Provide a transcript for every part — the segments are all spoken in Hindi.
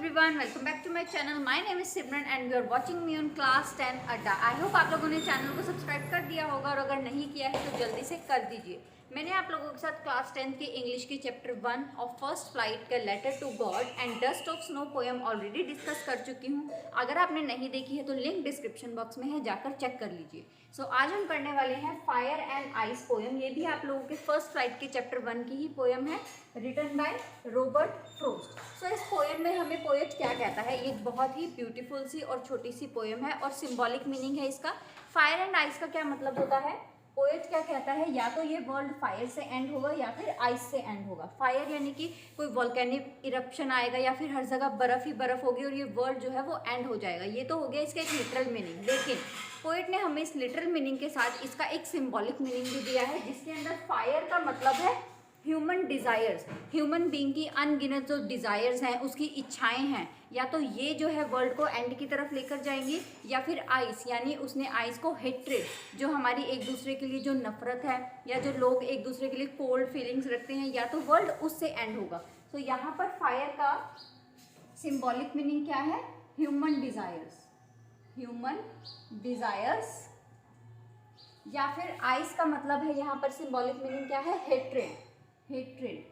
everyone, welcome back to my channel. My name is Simran and you are watching me on class 10 अड्डा। आई होप आप लोगों ने चैनल को सब्सक्राइब कर दिया होगा और अगर नहीं किया है तो जल्दी से कर दीजिए। मैंने आप लोगों के साथ क्लास 10 के इंग्लिश के चैप्टर 1 ऑफ फर्स्ट फ्लाइट का letter to God and dust of snow poem already discuss कर चुकी हूँ। अगर आपने नहीं देखी है तो लिंक डिस्क्रिप्शन बॉक्स में है, जाकर चेक कर लीजिए। सो आज हम पढ़ने वाले हैं फायर एंड आइस पोएम। ये भी आप लोगों के फर्स्ट फ्लाइट के चैप्टर 1 की ही पोएम है, रिटन बाय रॉबर्ट फ्रोस्ट। सो इस पोएम में हमें पोएट क्या कहता है, ये बहुत ही ब्यूटीफुल सी और छोटी सी पोएम है और सिंबॉलिक मीनिंग है इसका। फायर एंड आइस का क्या मतलब होता है, पोएट क्या कहता है, या तो ये वर्ल्ड फायर से एंड होगा या फिर आइस से एंड होगा। फायर यानी कि कोई वोल्केनिक इरप्शन आएगा या फिर हर जगह बर्फ ही बर्फ होगी और ये वर्ल्ड जो है वो एंड हो जाएगा। ये तो हो गया इसका एक लिटरल मीनिंग, लेकिन पोएट ने हमें इस लिटरल मीनिंग के साथ इसका एक सिंबॉलिक मीनिंग भी दिया है, जिसके अंदर फायर का मतलब है ह्यूमन डिज़ायर्स। ह्यूमन बीइंग की अनगिनत जो डिज़ायर्स हैं, उसकी इच्छाएं हैं, या तो ये जो है वर्ल्ड को एंड की तरफ लेकर जाएंगी, या फिर आइस यानी उसने आइस को हेट्रेड, जो हमारी एक दूसरे के लिए जो नफरत है या जो लोग एक दूसरे के लिए कोल्ड फीलिंग्स रखते हैं, या तो वर्ल्ड उससे एंड होगा। तो यहाँ पर फायर का सिंबॉलिक मीनिंग क्या है, ह्यूमन डिज़ायर्स, ह्यूमन डिज़ायर्स। या फिर आइस का मतलब है यहाँ पर सिंबॉलिक मीनिंग क्या है, हेट्रेड, हेट्रेड।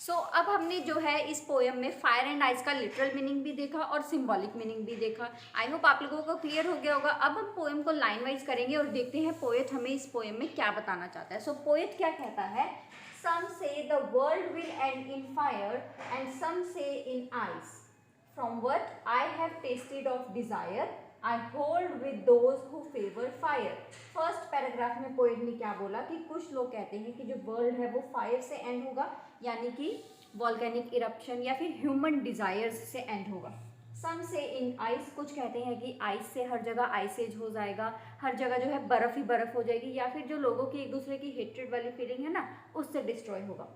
सो अब हमने जो है इस पोएम में फायर एंड आइस का लिटरल मीनिंग भी देखा और सिंबॉलिक मीनिंग भी देखा। आई होप आप लोगों को क्लियर हो गया होगा। अब हम पोएम को लाइन वाइज करेंगे और देखते हैं पोएट हमें इस पोएम में क्या बताना चाहता है। सो पोएट क्या कहता है, some say the world will end in fire and some say in ice, from what I have tasted of desire I hold with those who favor fire। First paragraph में पोएट ने क्या बोला कि कुछ लोग कहते हैं कि जो वर्ल्ड है वो फायर से एंड होगा, यानी कि वॉल्केनिक इरप्शन या फिर ह्यूमन डिज़ायर्स से एंड होगा। सम से इन आइस, कुछ कहते हैं कि आइस से हर जगह आइसेज हो जाएगा, हर जगह जो है बर्फ़ ही बर्फ़ हो जाएगी, या फिर जो लोगों की एक दूसरे की हेट्रेड वाली फीलिंग है ना, उससे डिस्ट्रॉय होगा।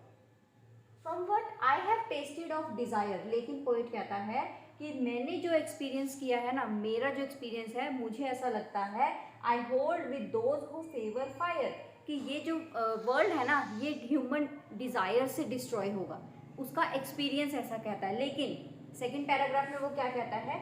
From what I have tasted of desire, लेकिन पोएट कहता है कि मैंने जो एक्सपीरियंस किया है ना, मेरा जो एक्सपीरियंस है, मुझे ऐसा लगता है, I hold with those who favour fire, कि ये जो वर्ल्ड है ना, ये ह्यूमन डिज़ायर से डिस्ट्रॉय होगा, उसका एक्सपीरियंस ऐसा कहता है। लेकिन सेकेंड पैराग्राफ में वो क्या कहता है,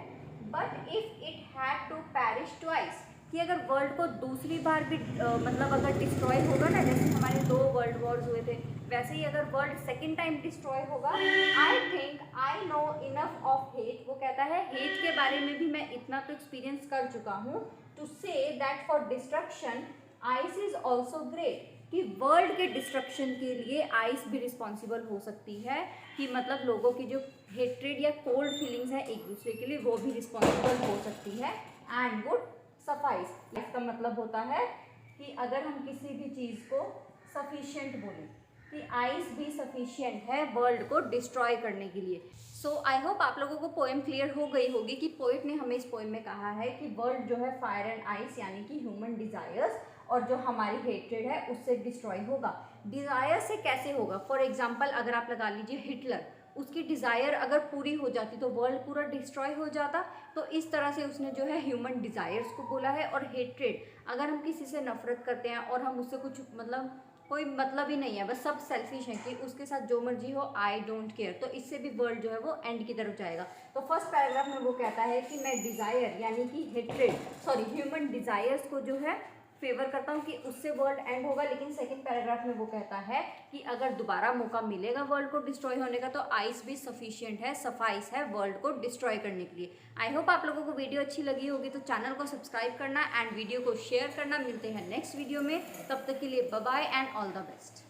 but if it had to perish twice, कि अगर वर्ल्ड को दूसरी बार भी मतलब अगर डिस्ट्रॉय होगा ना, जैसे हमारे 2 वर्ल्ड वॉर्स हुए थे, वैसे ही अगर वर्ल्ड सेकेंड टाइम डिस्ट्रॉय होगा, I think I know enough of hate, वो कहता है हेट के बारे में भी मैं इतना तो एक्सपीरियंस कर चुका हूँ, to say that for destruction ice is also great, कि वर्ल्ड के डिस्ट्रक्शन के लिए आइस भी रिस्पॉन्सिबल हो सकती है, कि मतलब लोगों की जो हेट्रेड या कोल्ड फीलिंग्स है एक दूसरे के लिए, वो भी रिस्पॉन्सिबल हो सकती है। एंड वुड सफाइस, इसका मतलब होता है कि अगर हम किसी भी चीज़ को सफिशिएंट बोलें, कि आइस भी सफिशिएंट है वर्ल्ड को डिस्ट्रॉय करने के लिए। सो आई होप आप लोगों को पोएम क्लियर हो गई होगी कि पोएट ने हमें इस पोएम में कहा है कि वर्ल्ड जो है फायर एंड आइस यानी कि ह्यूमन डिज़ायर्स और जो हमारी हेट्रेड है उससे डिस्ट्रॉय होगा। डिज़ायर से कैसे होगा, फॉर एग्जाम्पल अगर आप लगा लीजिए हिटलर, उसकी डिज़ायर अगर पूरी हो जाती तो वर्ल्ड पूरा डिस्ट्रॉय हो जाता। तो इस तरह से उसने जो है ह्यूमन डिज़ायर्स को बोला है। और हेट्रेड, अगर हम किसी से नफरत करते हैं और हम उससे कुछ मतलब कोई मतलब ही नहीं है, बस सब सेल्फिश हैं कि उसके साथ जो मर्जी हो, आई डोंट केयर, तो इससे भी वर्ल्ड जो है वो एंड की तरफ जाएगा। तो फर्स्ट पैराग्राफ में वो कहता है कि मैं डिज़ायर यानी कि हेट्रेड ह्यूमन डिज़ायर्स को जो है फेवर करता हूँ कि उससे वर्ल्ड एंड होगा। लेकिन सेकंड पैराग्राफ में वो कहता है कि अगर दोबारा मौका मिलेगा वर्ल्ड को डिस्ट्रॉय होने का, तो आइस भी सफिशिएंट है, सफाइस है वर्ल्ड को डिस्ट्रॉय करने के लिए। आई होप आप लोगों को वीडियो अच्छी लगी होगी, तो चैनल को सब्सक्राइब करना एंड वीडियो को शेयर करना। मिलते हैं नेक्स्ट वीडियो में, तब तक के लिए bye bye and all the best.